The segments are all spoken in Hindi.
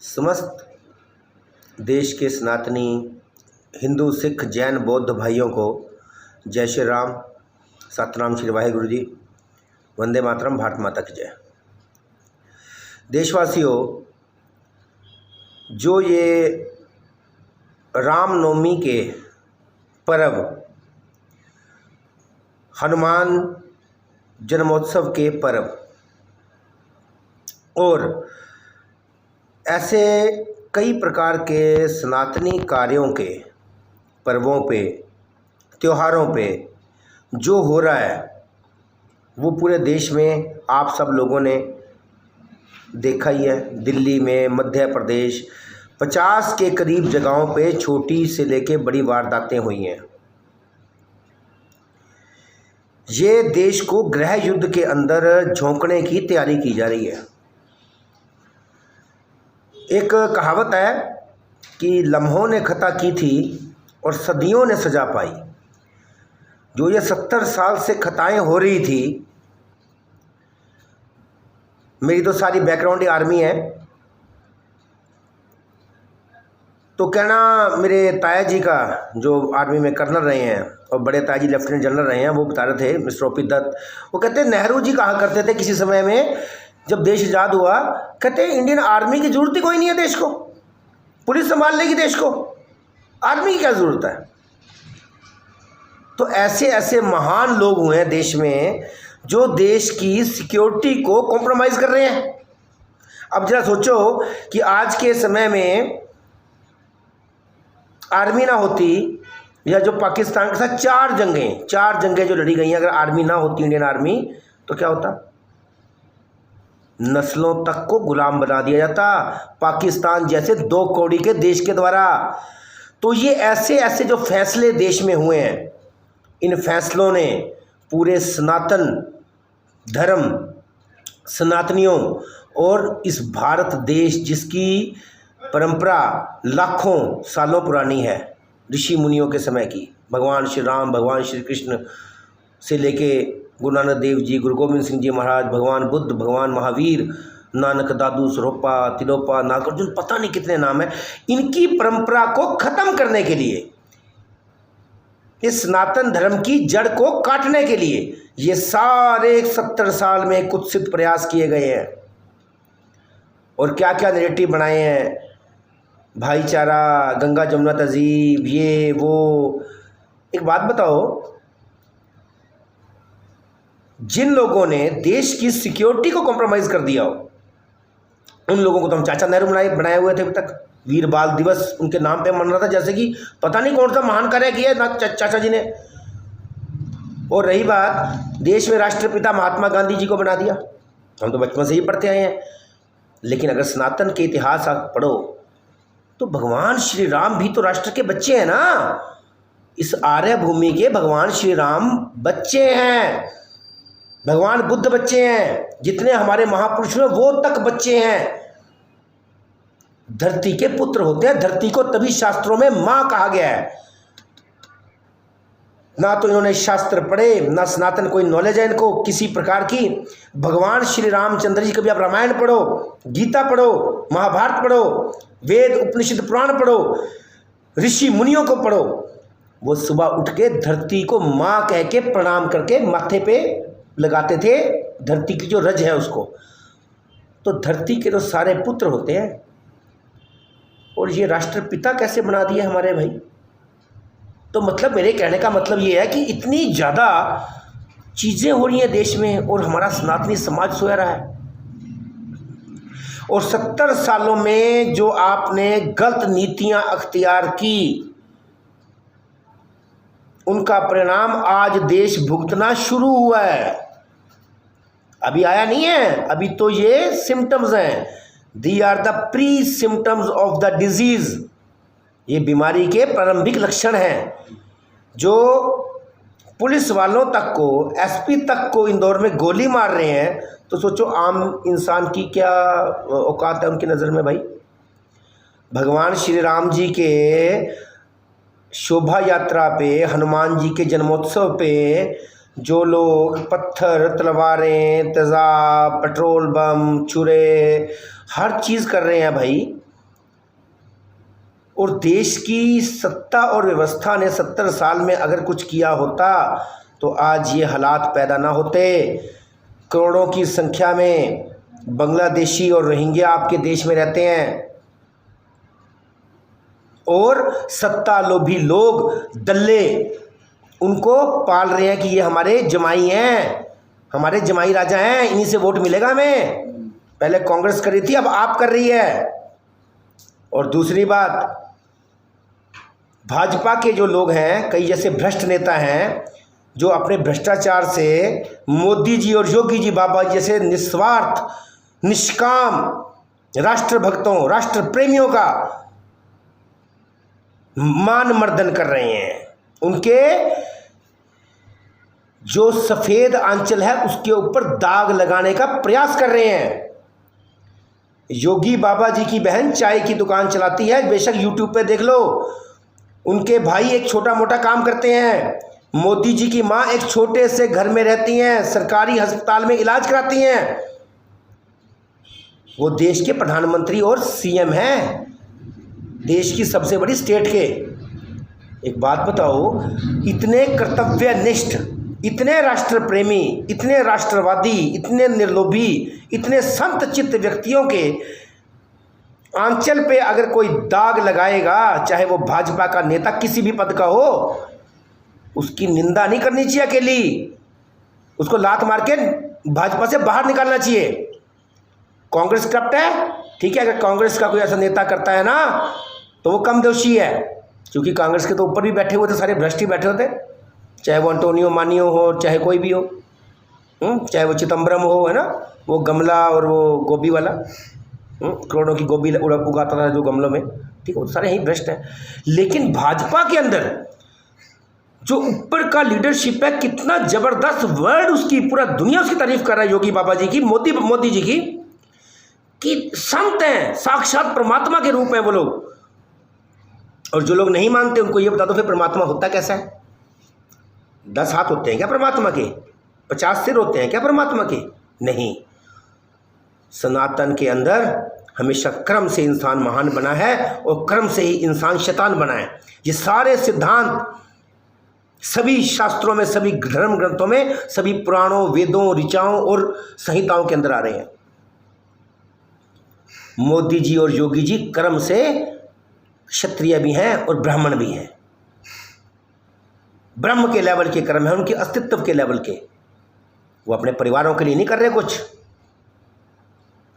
समस्त देश के सनातनी हिंदू, सिख, जैन, बौद्ध भाइयों को जय श्री राम, सतनाम श्री वाहिगुरु जी, वंदे मातरम, भारत माता की जय। देशवासियों, जो ये रामनवमी के पर्व, हनुमान जन्मोत्सव के पर्व और ऐसे कई प्रकार के सनातनी कार्यों के पर्वों पे, त्योहारों पे जो हो रहा है वो पूरे देश में आप सब लोगों ने देखा ही है। दिल्ली में, मध्य प्रदेश, 50 के करीब जगहों पे छोटी से लेके बड़ी वारदातें हुई हैं। ये देश को गृह युद्ध के अंदर झोंकने की तैयारी की जा रही है। एक कहावत है कि लम्हों ने खता की थी और सदियों ने सजा पाई। जो ये 70 साल से खताएं हो रही थी, मेरी तो सारी बैकग्राउंड ही आर्मी है, तो कहना मेरे ताया जी का, जो आर्मी में कर्नल रहे हैं और बड़े ताया जी लेफ्टिनेंट जनरल रहे हैं, वो बता रहे थे, मिस्टर ओपी दत्त, वो कहते हैं नेहरू जी कहा करते थे किसी समय में जब देश आज़ाद हुआ, कहते हैं इंडियन आर्मी की ज़रूरत ही कोई नहीं है देश को, पुलिस संभाल लेगी देश को, आर्मी की क्या ज़रूरत है। तो ऐसे ऐसे महान लोग हुए हैं देश में जो देश की सिक्योरिटी को कॉम्प्रोमाइज़ कर रहे हैं। अब जरा सोचो कि आज के समय में आर्मी ना होती, या जो पाकिस्तान के साथ चार जंगें जो लड़ी गई हैं, अगर आर्मी ना होती, इंडियन आर्मी, तो क्या होता? नस्लों तक को गुलाम बना दिया जाता पाकिस्तान जैसे 2 कौड़ी के देश के द्वारा। तो ये ऐसे ऐसे जो फैसले देश में हुए हैं, इन फैसलों ने पूरे सनातन धर्म, सनातनियों और इस भारत देश जिसकी परंपरा लाखों सालों पुरानी है, ऋषि मुनियों के समय की, भगवान श्री राम, भगवान श्री कृष्ण से लेके गुरु नानक देव जी, गुरु गोविंद सिंह जी महाराज, भगवान बुद्ध, भगवान महावीर, नानक दादू, सरोपा, तिलोपा, नागार्जुन, पता नहीं कितने नाम है। इनकी परंपरा को खत्म करने के लिए, इस सनातन धर्म की जड़ को काटने के लिए ये सारे 70 साल में कुत्सित प्रयास किए गए हैं। और क्या क्या नैरेटिव बनाए हैं, भाईचारा, गंगा जमुना तहजीब, ये वो। एक बात बताओ, जिन लोगों ने देश की सिक्योरिटी को कॉम्प्रोमाइज़ कर दिया हो, उन लोगों को तो हम चाचा नेहरू बनाए हुए थे अभी तक। वीर बाल दिवस उनके नाम पे मन रहा था, जैसे कि पता नहीं कौन सा महान कार्य किया ना चाचा जी ने। और रही बात, देश में राष्ट्रपिता महात्मा गांधी जी को बना दिया, हम तो बचपन से ही पढ़ते आए हैं। लेकिन अगर सनातन के इतिहास आप पढ़ो तो भगवान श्री राम भी तो राष्ट्र के बच्चे हैं ना। इस आर्य भूमि के भगवान श्री राम बच्चे हैं, भगवान बुद्ध बच्चे हैं, जितने हमारे महापुरुष हैं वो तक बच्चे हैं। धरती के पुत्र होते हैं। धरती को तभी शास्त्रों में मां कहा गया है। ना तो इन्होंने शास्त्र पढ़े, ना सनातन कोई नॉलेज है इनको किसी प्रकार की। भगवान श्री रामचंद्र जी, कभी आप रामायण पढ़ो, गीता पढ़ो, महाभारत पढ़ो, वेद उपनिषद पुराण पढ़ो, ऋषि मुनियों को पढ़ो, वो सुबह उठ के धरती को मां कह के प्रणाम करके माथे पे लगाते थे, धरती की जो रज है उसको। तो धरती के तो सारे पुत्र होते हैं, और ये राष्ट्रपिता कैसे बना दिए हमारे भाई। तो मतलब मेरे कहने का मतलब ये है कि इतनी ज़्यादा चीज़ें हो रही हैं देश में और हमारा सनातनी समाज सोया रहा है। और 70 सालों में जो आपने गलत नीतियां अख्तियार की, उनका परिणाम आज देश भुगतना शुरू हुआ है। अभी आया नहीं है, अभी तो ये सिम्टम्स हैं। They are the pre symptoms of the disease. ये बीमारी के प्रारंभिक लक्षण हैं। जो पुलिस वालों तक को, एसपी तक को इंदौर में गोली मार रहे हैं, तो सोचो आम इंसान की क्या औकात है उनकी नज़र में भाई। भगवान श्री राम जी के शोभा यात्रा पे, हनुमान जी के जन्मोत्सव पे जो लोग पत्थर, तलवारें, तेज़ाब, पेट्रोल बम, छुरे, हर चीज़ कर रहे हैं भाई, और देश की सत्ता और व्यवस्था ने 70 साल में अगर कुछ किया होता तो आज ये हालात पैदा ना होते। करोड़ों की संख्या में बांग्लादेशी और रोहिंग्या आपके देश में रहते हैं और सत्ता लोभी लोग दल्ले उनको पाल रहे हैं कि ये हमारे जमाई हैं, हमारे जमाई राजा हैं, इन्हीं से वोट मिलेगा हमें। पहले कांग्रेस कर रही थी, अब आप कर रही है। और दूसरी बात, भाजपा के जो लोग हैं, कई जैसे भ्रष्ट नेता हैं जो अपने भ्रष्टाचार से मोदी जी और योगी जी बाबा जैसे निस्वार्थ निष्काम राष्ट्रभक्तों राष्ट्र प्रेमियों का मान मर्दन कर रहे हैं। उनके जो सफेद आंचल है उसके ऊपर दाग लगाने का प्रयास कर रहे हैं। योगी बाबा जी की बहन चाय की दुकान चलाती है, बेशक यूट्यूब पे देख लो। उनके भाई एक छोटा मोटा काम करते हैं। मोदी जी की माँ एक छोटे से घर में रहती हैं, सरकारी अस्पताल में इलाज कराती हैं। वो देश के प्रधानमंत्री और सीएम हैं, देश की सबसे बड़ी स्टेट के। एक बात बताओ, इतने कर्तव्यनिष्ठ, इतने राष्ट्र प्रेमी, इतने राष्ट्रवादी, इतने निर्लोभी, इतने संत चित्त व्यक्तियों के आंचल पे अगर कोई दाग लगाएगा, चाहे वो भाजपा का नेता किसी भी पद का हो, उसकी निंदा नहीं करनी चाहिए अकेली, उसको लात मार के भाजपा से बाहर निकालना चाहिए। कांग्रेस करप्ट है, ठीक है, अगर कांग्रेस का कोई ऐसा नेता करता है ना तो वो कम दोषी है, क्योंकि कांग्रेस के तो ऊपर भी बैठे हुए थे, सारे भ्रष्ट ही बैठे होते, चाहे वो अंटोनियो मानियो हो, चाहे कोई भी हो, चाहे वो चिदम्बरम हो, है ना, वो गमला और वो गोभी वाला, करोड़ों की गोभी उगाता था जो गमलों में, ठीक है, वो सारे ही भ्रष्ट हैं। लेकिन भाजपा के अंदर जो ऊपर का लीडरशिप है, कितना जबरदस्त वर्ड, उसकी पूरा दुनिया उसकी तारीफ कर रहा है योगी बाबा जी की, मोदी जी की, कि संत हैं, साक्षात परमात्मा के रूप में वो लोग। और जो लोग नहीं मानते उनको ये बता दो फिर परमात्मा होता कैसा है? 10 हाथ होते हैं क्या परमात्मा के? 50 सिर होते हैं क्या परमात्मा के? नहीं। सनातन के अंदर हमेशा कर्म से इंसान महान बना है और कर्म से ही इंसान शैतान बना है। ये सारे सिद्धांत सभी शास्त्रों में, सभी धर्म ग्रंथों में, सभी पुराणों, वेदों, ऋचाओं और संहिताओं के अंदर आ रहे हैं। मोदी जी और योगी जी कर्म से क्षत्रिय भी हैं और ब्राह्मण भी हैं, ब्रह्म के लेवल के कर्म है, उनके अस्तित्व के लेवल के। वो अपने परिवारों के लिए नहीं कर रहे कुछ,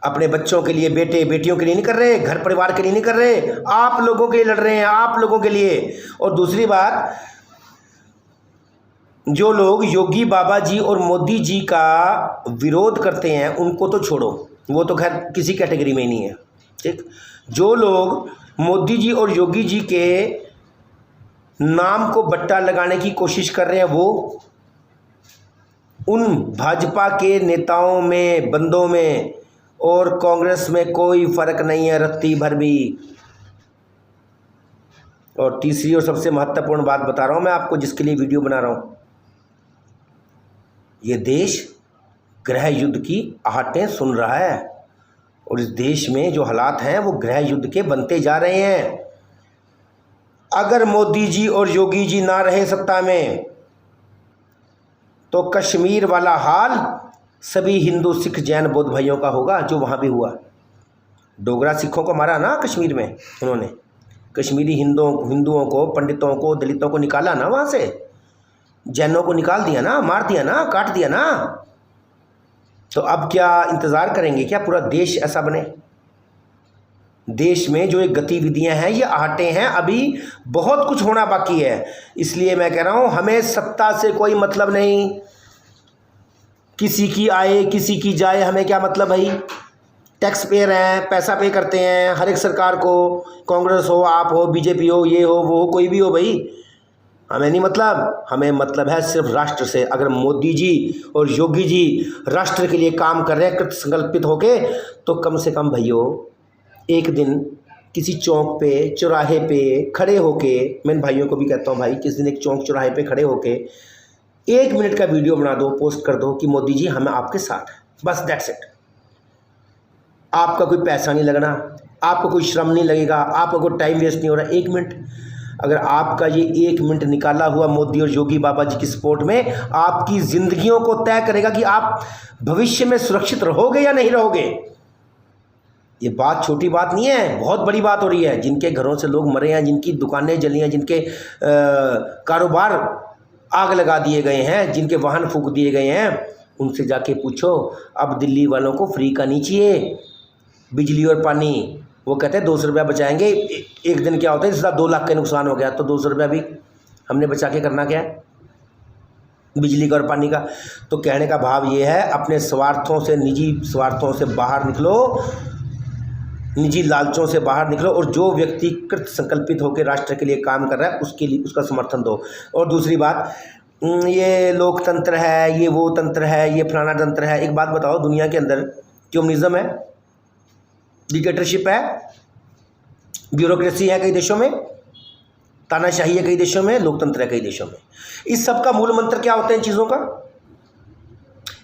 अपने बच्चों के लिए, बेटे बेटियों के लिए नहीं कर रहे, घर परिवार के लिए नहीं कर रहे, आप लोगों के लिए लड़ रहे हैं, आप लोगों के लिए। और दूसरी बात, जो लोग योगी बाबा जी और मोदी जी का विरोध करते हैं उनको तो छोड़ो, वो तो खैर किसी कैटेगरी में ही नहीं है, ठीक। जो लोग मोदी जी और योगी जी के नाम को बट्टा लगाने की कोशिश कर रहे हैं, वो उन भाजपा के नेताओं में, बंदों में और कांग्रेस में कोई फर्क नहीं है, रत्ती भर भी। और तीसरी और सबसे महत्वपूर्ण बात बता रहा हूं मैं आपको, जिसके लिए वीडियो बना रहा हूं, ये देश गृह युद्ध की आहटें सुन रहा है और इस देश में जो हालात हैं वो गृह युद्ध के बनते जा रहे हैं। अगर मोदी जी और योगी जी ना रहे सत्ता में तो कश्मीर वाला हाल सभी हिंदू, सिख, जैन, बौद्ध भाइयों का होगा, जो वहाँ भी हुआ। डोगरा सिखों को मारा ना कश्मीर में उन्होंने, कश्मीरी हिंदुओं को, पंडितों को, दलितों को निकाला ना वहाँ से, जैनों को निकाल दिया ना, मार दिया ना, काट दिया ना। तो अब क्या इंतज़ार करेंगे क्या पूरा देश ऐसा बने? देश में जो एक गतिविधियां हैं, ये आहटें हैं, अभी बहुत कुछ होना बाकी है। इसलिए मैं कह रहा हूं, हमें सत्ता से कोई मतलब नहीं, किसी की आए किसी की जाए, हमें क्या मतलब भाई? टैक्स पेयर हैं, पैसा पे करते हैं हर एक सरकार को, कांग्रेस हो, आप हो, बीजेपी हो, ये हो, वो हो, कोई भी हो भाई, हमें नहीं मतलब। हमें मतलब है सिर्फ राष्ट्र से। अगर मोदी जी और योगी जी राष्ट्र के लिए काम कर रहे हैं कृत संकल्पित होके, तो कम से कम भाइयों एक दिन किसी चौक पे, चौराहे पे खड़े होके, मैं इन भाइयों को भी कहता हूँ भाई, किसी दिन एक चौक चौराहे पे खड़े होके 1 मिनट का वीडियो बना दो, पोस्ट कर दो कि मोदी जी हमें आपके साथ है, बस दैट्स इट। आपका कोई पैसा नहीं लगना, आपको कोई श्रम नहीं लगेगा, आपका कोई टाइम वेस्ट नहीं हो रहा। 1 मिनट, अगर आपका ये 1 मिनट निकाला हुआ मोदी और योगी बाबा जी की सपोर्ट में आपकी ज़िंदगियों को तय करेगा कि आप भविष्य में सुरक्षित रहोगे या नहीं रहोगे। ये बात छोटी बात नहीं है, बहुत बड़ी बात हो रही है। जिनके घरों से लोग मरे हैं, जिनकी दुकानें जली हैं, जिनके कारोबार आग लगा दिए गए हैं, जिनके वाहन फूंक दिए गए हैं, उनसे जाके पूछो अब दिल्ली वालों को फ्री का नहीं चाहिए बिजली और पानी। वो कहते हैं 200 रुपया बचाएंगे। एक दिन क्या होता है, इसका 2 लाख का नुकसान हो गया तो 200 रुपया भी हमने बचा के करना क्या है, बिजली का और पानी का। तो कहने का भाव ये है, अपने स्वार्थों से, निजी स्वार्थों से बाहर निकलो, निजी लालचों से बाहर निकलो, और जो व्यक्ति कृत संकल्पित होकर राष्ट्र के लिए काम कर रहा है उसके लिए उसका समर्थन दो। और दूसरी बात, ये लोकतंत्र है, ये वो तंत्र है, ये फलाना तंत्र है। एक बात बताओ, दुनिया के अंदर कम्युनिज्म है, डिक्टेटरशिप है, ब्यूरोक्रेसी है कई देशों में, तानाशाही है कई देशों में, लोकतंत्र है कई देशों में। इस सब का मूल मंत्र क्या होता है इन चीज़ों का?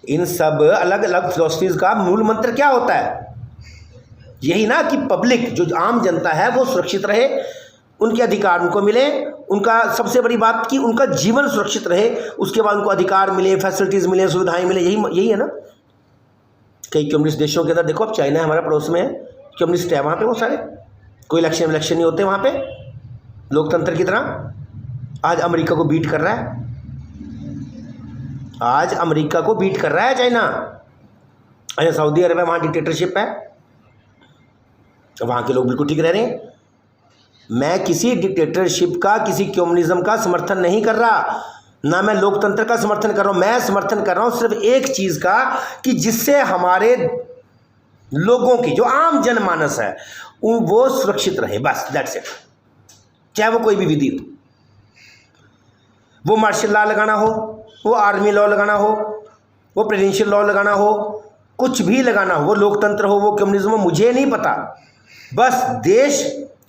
इन सब अलग अलग फिलोसफीज का मूल मंत्र क्या होता है? यही ना कि पब्लिक, जो आम जनता है वो सुरक्षित रहे, उनके अधिकार उनको मिले, उनका सबसे बड़ी बात कि उनका जीवन सुरक्षित रहे, उसके बाद उनको अधिकार मिले, फैसिलिटीज़ मिले, सुविधाएं मिले। यही है ना। कई कम्युनिस्ट देशों के अंदर देखो, अब चाइना हमारा पड़ोस में है, कम्युनिस्ट है वहाँ पे, वो सारे कोई इलेक्शन नहीं होते वहाँ पे, लोकतंत्र की तरह। आज अमेरिका को बीट कर रहा है, आज अमेरिका को बीट कर रहा है चाइना। अच्छा, सऊदी अरब है, वहाँ डिक्टेटरशिप है, वहाँ के लोग बिल्कुल ठीक रह रहे हैं। मैं किसी डिक्टेटरशिप का, किसी कम्युनिज्म का समर्थन नहीं कर रहा, ना मैं लोकतंत्र का समर्थन कर रहा हूँ। मैं समर्थन कर रहा हूँ सिर्फ एक चीज़ का, कि जिससे हमारे लोगों की, जो आम जनमानस है, वो सुरक्षित रहे, बस दैट्स इट। चाहे वो कोई भी विधि हो, वो मार्शल लॉ लगाना हो, वो आर्मी लॉ लगाना हो, वो प्रेसिडेंशियल लॉ लगाना हो, कुछ भी लगाना हो, वो लोकतंत्र हो, वो कम्युनिज्म हो, मुझे नहीं पता। बस देश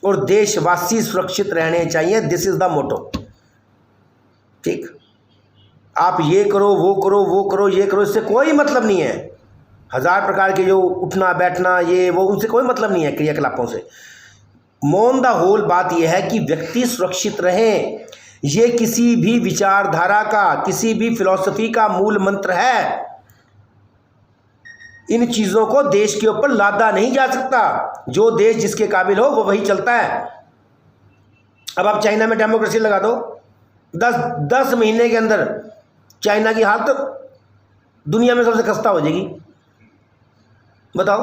और देशवासी सुरक्षित रहने चाहिए। This is the motto. ठीक, आप ये करो, वो करो, वो करो, ये करो, इससे कोई मतलब नहीं है। 1000 प्रकार के जो उठना बैठना ये वो, उनसे कोई मतलब नहीं है, क्रियाकलापों से। ऑन द होल बात यह है कि व्यक्ति सुरक्षित रहे। ये किसी भी विचारधारा का, किसी भी फिलॉसफी का मूल मंत्र है। इन चीज़ों को देश के ऊपर लादा नहीं जा सकता। जो देश जिसके काबिल हो वो वही चलता है। अब आप चाइना में डेमोक्रेसी लगा दो, 10 महीने के अंदर चाइना की हालत दुनिया में सबसे खस्ता हो जाएगी, बताओ।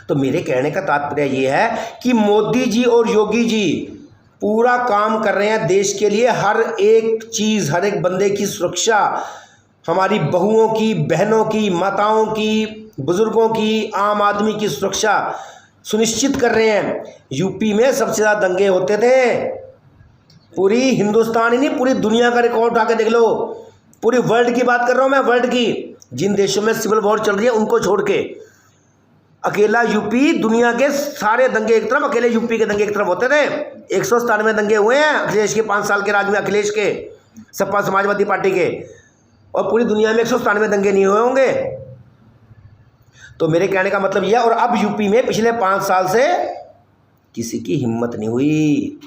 तो मेरे कहने का तात्पर्य ये है कि मोदी जी और योगी जी पूरा काम कर रहे हैं देश के लिए। हर एक चीज़, हर एक बंदे की सुरक्षा, हमारी बहुओं की, बहनों की, माताओं की, बुजुर्गों की, आम आदमी की सुरक्षा सुनिश्चित कर रहे हैं। यूपी में सबसे ज़्यादा दंगे होते थे। पूरी हिंदुस्तान ही नहीं, पूरी दुनिया का रिकॉर्ड उठा के देख लो। पूरी वर्ल्ड की बात कर रहा हूँ मैं, वर्ल्ड की। जिन देशों में सिविल वॉर चल रही है उनको छोड़ के अकेला यूपी, दुनिया के सारे दंगे एक तरफ, अकेले यूपी के दंगे एक तरफ होते थे। 197 दंगे हुए हैं अखिलेश के 5 साल के राज में, अखिलेश के, सपा समाजवादी पार्टी के। और पूरी दुनिया में 197 दंगे नहीं हुए होंगे। तो मेरे कहने का मतलब यह, और अब यूपी में पिछले 5 साल से किसी की हिम्मत नहीं हुई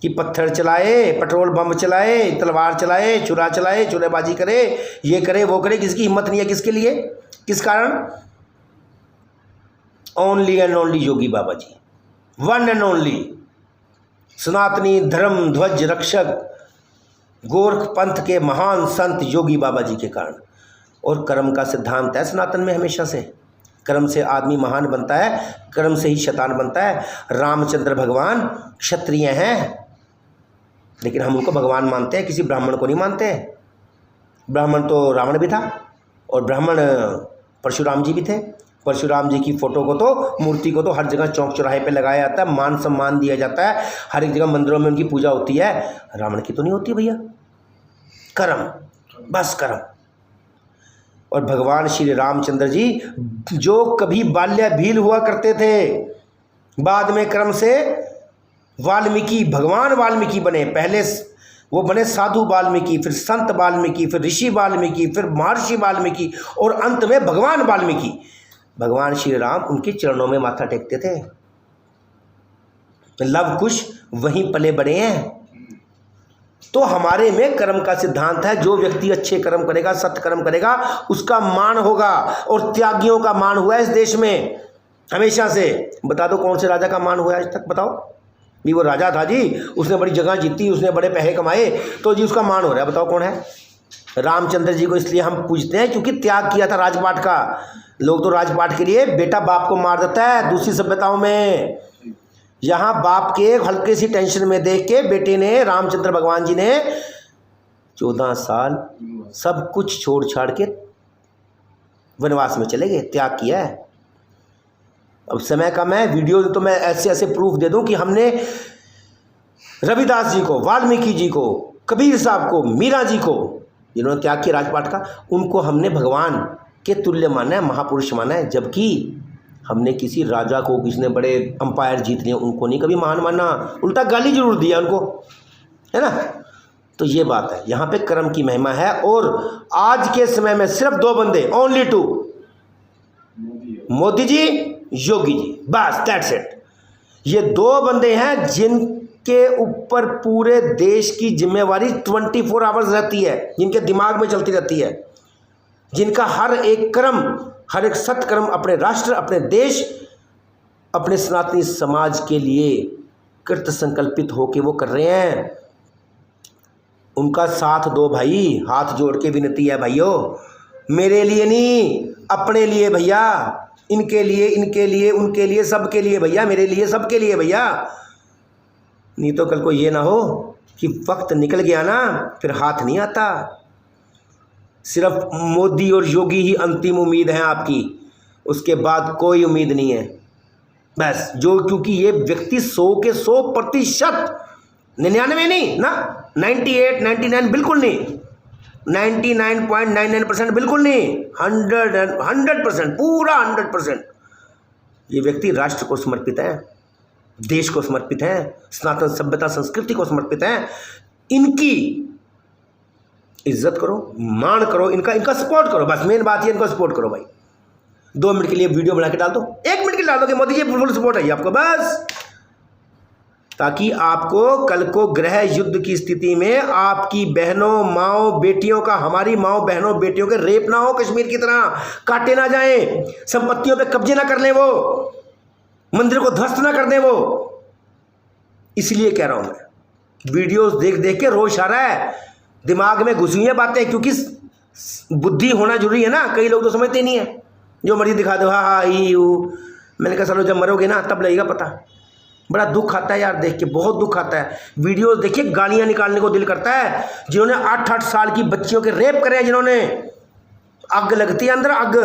कि पत्थर चलाए, पेट्रोल बम चलाए, तलवार चलाए, छुरा चलाए, चुरेबाजी करे, ये करे, वो करे। किसकी हिम्मत नहीं है। किसके लिए, किस कारण? Only and only Yogi Baba ji, one and only सनातनी धर्म ध्वज रक्षक गोरख पंथ के महान संत योगी बाबा जी के कारण। और कर्म का सिद्धांत है सनातन में हमेशा से। कर्म से आदमी महान बनता है, कर्म से ही शैतान बनता है। रामचंद्र भगवान क्षत्रिय हैं, लेकिन हम उनको भगवान मानते हैं, किसी ब्राह्मण को नहीं मानते। ब्राह्मण तो रावण भी था, और ब्राह्मण परशुराम जी भी थे। परशुराम जी की फ़ोटो को तो, मूर्ति को तो हर जगह चौक चौराहे पे लगाया जाता है, मान सम्मान दिया जाता है, हर एक जगह मंदिरों में उनकी पूजा होती है। रावण की तो नहीं होती भैया। कर्म, बस कर्म। और भगवान श्री रामचंद्र जी जो कभी बाल्य भील हुआ करते थे, बाद में कर्म से वाल्मीकि, भगवान वाल्मीकि बने। पहले वो बने साधु वाल्मीकि, फिर संत वाल्मीकि, फिर ऋषि वाल्मीकि, फिर महर्षि वाल्मीकि, और अंत में भगवान वाल्मीकि। भगवान श्री राम उनके चरणों में माथा टेकते थे। लव कुश वहीं पले बड़े हैं। तो हमारे में कर्म का सिद्धांत है, जो व्यक्ति अच्छे कर्म करेगा, सत्य कर्म करेगा, उसका मान होगा। और त्यागियों का मान हुआ है इस देश में हमेशा से। बता दो कौन से राजा का मान हुआ है आज तक, बताओ। भी वो राजा था जी, उसने बड़ी जगह जीती, उसने बड़े पैसे कमाए, तो जी उसका मान हो रहा है। बताओ कौन है? रामचंद्र जी को इसलिए हम पूजते हैं क्योंकि त्याग किया था राजपाट का। लोग तो राजपाट के लिए बेटा बाप को मार देता है दूसरी सभ्यताओं में। यहाँ बाप के हल्के सी टेंशन में देख के बेटे ने, रामचंद्र भगवान जी ने 14 साल सब कुछ छोड़ छाड़ के वनवास में चले गए, त्याग किया है। अब समय कम है, वीडियो तो मैं ऐसे ऐसे प्रूफ दे दूं कि हमने रविदास जी को, वाल्मीकि जी को, कबीर साहब को, मीरा जी को, जिन्होंने त्याग किया राजपाट का, उनको हमने भगवान के तुल्य माना है, महापुरुष माना है। जबकि हमने किसी राजा को, किसने बड़े अंपायर जीत लिए, उनको नहीं कभी महान माना, उल्टा गाली जरूर दिया उनको, है ना। तो ये बात है, यहाँ पे कर्म की महिमा है। और आज के समय में सिर्फ 2 बंदे, ओनली 2, मोदी जी, योगी जी, बस दैट्स इट। ये 2 बंदे हैं जिनके ऊपर पूरे देश की जिम्मेवारी 24 आवर्स रहती है, जिनके दिमाग में चलती रहती है, जिनका हर एक कर्म, हर एक सत्कर्म अपने राष्ट्र, अपने देश, अपने सनातनी समाज के लिए कृत संकल्पित होकर वो कर रहे हैं। उनका साथ दो भाई, हाथ जोड़ के विनती है भाइयों, मेरे लिए नहीं, अपने लिए भैया, इनके लिए, इनके लिए, उनके लिए, सबके लिए भैया, मेरे लिए, सबके लिए भैया। नहीं तो कल को ये ना हो कि वक्त निकल गया ना, फिर हाथ नहीं आता। सिर्फ मोदी और योगी ही अंतिम उम्मीद है आपकी, उसके बाद कोई उम्मीद नहीं है बस। जो क्योंकि ये व्यक्ति 100 के 100%, 99 नहीं ना, 98, 99 बिल्कुल नहीं, 99.99% बिल्कुल नहीं, 100%, पूरा 100% ये व्यक्ति राष्ट्र को समर्पित है, देश को समर्पित है, सनातन सभ्यता संस्कृति को समर्पित है। इनकी इज्जत करो, मान करो, इनका सपोर्ट करो, बस मेन बात ये, इनको सपोर्ट करो भाई। 2 मिनट के लिए वीडियो बना के डाल दो, 1 मिनट के लिए डाल दो कि मोदी जी फुल सपोर्ट है आपको, बस, ताकि आपको कल को गृह युद्ध की स्थिति में आपकी बहनों, माओ, बेटियों का, हमारी माओ, बहनों, बेटियों के रेप ना हो, कश्मीर की तरह काटे ना जाएं, संपत्तियों पे कब्जे ना कर लें, वो मंदिर को ध्वस्त ना कर दें वो। इसलिए कह रहा हूं मैं, वीडियोस देख देख के रोज आ रहा है, दिमाग में घुसी है बातें, क्योंकि बुद्धि होना जरूरी है ना। कई लोग तो समझते नहीं है, जो मर्जी दिखा दो, हाँ हाँ ही हूँ। मैंने कहा चलो जब मरोगे ना तब लगेगा पता। बड़ा दुख आता है यार देख के, बहुत दुख आता है। वीडियो देखिए, गालियां निकालने को दिल करता है। जिन्होंने 8-8 साल की बच्चियों के रेप करे हैं, जिन्होंने, आग लगती है अंदर, आग।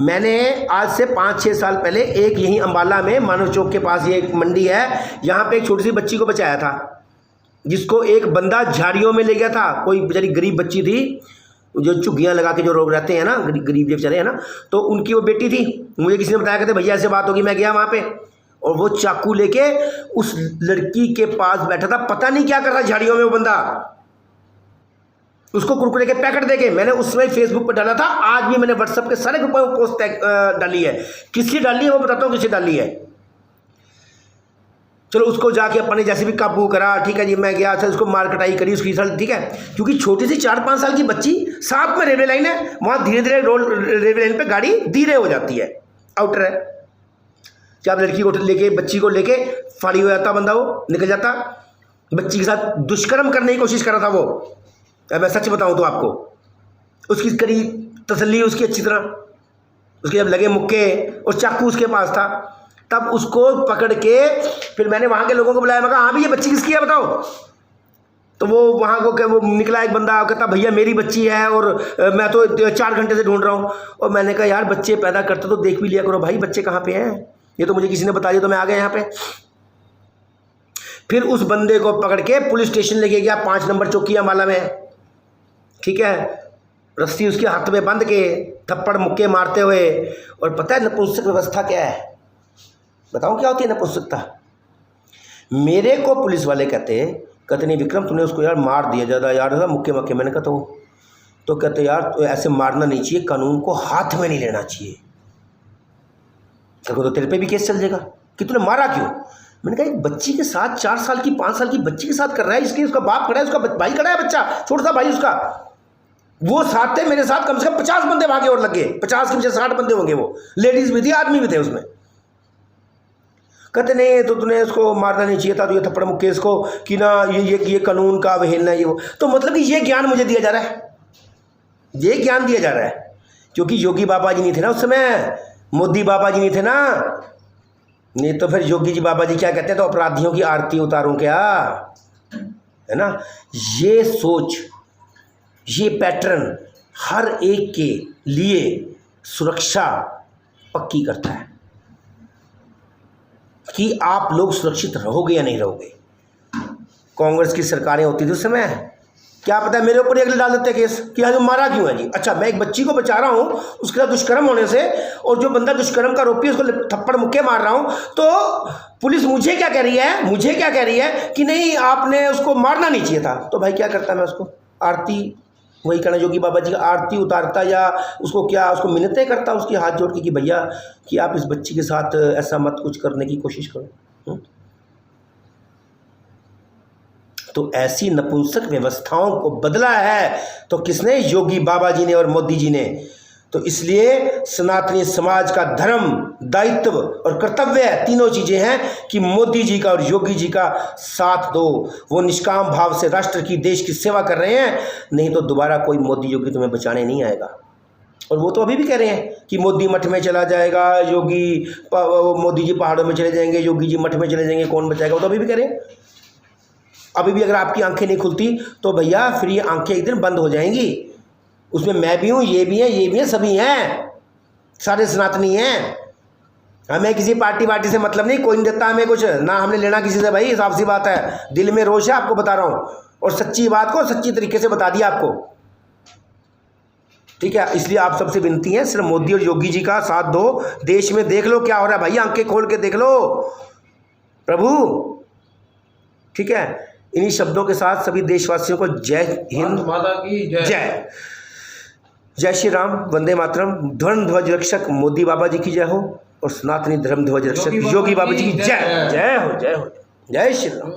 मैंने आज से 5-6 साल पहले एक यहीं अंबाला में मानव चौक के पास, ये एक मंडी है, यहाँ पे एक छोटी सी बच्ची को बचाया था, जिसको एक बंदा झाड़ियों में ले गया था। कोई बेचारी गरीब बच्ची थी, जो झुग्गियाँ लगा के जो लोग रहते हैं ना, गरीब जो चले हैं ना, तो उनकी वो बेटी थी। मुझे किसी ने बताया, कहते भैया ऐसे बात होगी। मैं गया वहाँ पे, और वो चाकू लेके उस लड़की के पास बैठा था। पता नहीं क्या कर रहा झाड़ियों में वो बंदा, उसको कुरकुरे के पैकेट देके। मैंने उस समय फेसबुक पर डाला था, आज भी मैंने व्हाट्सएप के सारे ग्रुपों में पोस्ट डाली है। किसकी डाली है वो बताता हूँ, किसकी डाली है। चलो उसको जाके अपने जैसे भी काबू करा, ठीक है जी। मैं गया, अच्छा उसको मार कटाई करी उसकी, ठीक है, क्योंकि छोटी सी 4-5 साल की बच्ची, साथ में रेलवे लाइन है, वहाँ धीरे धीरे रेलवे लाइन पे गाड़ी धीरे हो जाती है, आउटर है। जब लड़की को लेके, बच्ची को लेके फाड़ी हो जाता बंदा, वो निकल जाता, बच्ची के साथ दुष्कर्म करने की कोशिश कर रहा था वो। मैं सच बताऊं तो आपको, उसकी करी तसल्ली उसकी अच्छी तरह, उसके जब लगे मुक्के और चाकू उसके पास था, तब उसको पकड़ के फिर मैंने वहाँ के लोगों को बुलाया। मैं कहा हाँ भी ये बच्ची किसकी है बताओ। तो वो वहाँ को वो निकला एक बंदा, कहता भैया मेरी बच्ची है और मैं तो 4 घंटे से ढूंढ रहा हूँ। और मैंने कहा यार बच्चे पैदा करते तो देख भी लिया करो भाई, बच्चे कहाँ पे हैं, ये तो मुझे किसी ने बता दिया तो मैं आ गया यहाँ पे। फिर उस बंदे को पकड़ के पुलिस स्टेशन लेके गया, 5 नंबर चौकी अम्बाला में, ठीक है। रस्सी उसके हाथ में बांध के थप्पड़ मुक्के मारते हुए। और पता है नपुंसक व्यवस्था क्या है, बताऊं क्या होती है नपुंसकता। मेरे को पुलिस वाले कहते नहीं विक्रम तूने उसको यार मार दिया ज़्यादा यार, मुक्के मक्के। मैंने कहा तो तो कहते यार तो ऐसे मारना नहीं चाहिए, कानून को हाथ में नहीं लेना चाहिए। तो तेरे पे भी केस चल जाएगा कि तूने मारा क्यों। मैंने कहा एक बच्ची के साथ, 4 साल की 5 साल की बच्ची के साथ कर रहा है, इसलिए उसका बाप खड़ा है, उसका भाई खड़ा है, बच्चा छोटा सा भाई उसका, वो साथ थे मेरे साथ, कम से कम 50 बंदे भागे और लग गए, 50 के पीछे 60 बंदे होंगे, वो लेडीज भी थी, आदमी भी थे उसमें। कहते नहीं तो तूने उसको मारना नहीं चाहिए था, तो ये थप्पड़ मुक्के इसको कि ना ये कानून का अवहेलना ये वो। तो मतलब कि ये ज्ञान मुझे दिया जा रहा है, ये ज्ञान दिया जा रहा है, क्योंकि योगी बाबा जी नहीं थे ना उस समय, मोदी बाबा जी नहीं थे ना, नहीं तो फिर योगी जी बाबा जी क्या कहते हैं, तो अपराधियों की आरती उतारूं क्या, है ना। ये सोच, ये पैटर्न हर एक के लिए सुरक्षा पक्की करता है कि आप लोग सुरक्षित रहोगे या नहीं रहोगे। कांग्रेस की सरकारें होती थी उस समय, क्या पता है मेरे ऊपर अगले डाल देते केस कि हाँ जो मारा क्यों है जी। अच्छा मैं एक बच्ची को बचा रहा हूँ उसके साथ दुष्कर्म होने से, और जो बंदा दुष्कर्म का आरोपी उसको थप्पड़ मुक्के मार रहा हूँ, तो पुलिस मुझे क्या कह रही है कि नहीं आपने उसको मारना नहीं चाहिए था। तो भाई क्या करता मैं उसको आरती, वही करना योगी बाबा जी का आरती उतारता, या उसको मिन्नतें करता उसकी हाथ जोड़ के कि भैया कि आप इस बच्ची के साथ ऐसा मत कुछ करने की कोशिश करो। तो ऐसी नपुंसक व्यवस्थाओं को बदला है तो किसने, योगी बाबा जी ने और मोदी जी ने। तो इसलिए सनातनी समाज का धर्म, दायित्व और कर्तव्य है, तीनों चीजें हैं कि मोदी जी का और योगी जी का साथ दो। वो निष्काम भाव से राष्ट्र की, देश की सेवा कर रहे हैं, नहीं तो दोबारा कोई मोदी योगी तुम्हें बचाने नहीं आएगा। और वो तो अभी भी कह रहे हैं कि मोदी मठ में चला जाएगा, मोदी जी पहाड़ों में चले जाएंगे, योगी जी मठ में चले जाएंगे, कौन बचाएगा, वो तो अभी भी कह रहे हैं। अभी भी अगर आपकी आंखें नहीं खुलती तो भैया फिर ये आंखें एक दिन बंद हो जाएंगी। उसमें मैं भी हूँ, ये भी है, सभी हैं, सारे सनातनी हैं। हमें किसी पार्टी से मतलब नहीं, कोई नहीं देता हमें कुछ ना, हमने लेना किसी से भाई, साफ सी बात है। दिल में रोष है, आपको बता रहा हूँ, और सच्ची बात को सच्ची तरीके से बता दिया आपको, ठीक है। इसलिए आप सबसे विनती है, सिर्फ मोदी और योगी जी का साथ दो। देश में देख लो क्या हो रहा है भाई, आंखें खोल के देख लो प्रभु, ठीक है। इन्हीं शब्दों के साथ सभी देशवासियों को जय हिंद, माता की जय। जय श्री राम, वंदे मातरम। धर्म ध्वज रक्षक मोदी बाबा जी की जय हो, और सनातनी धर्म ध्वज रक्षक योगी बाबा जी की जय। जय हो, जय हो, जय श्री राम।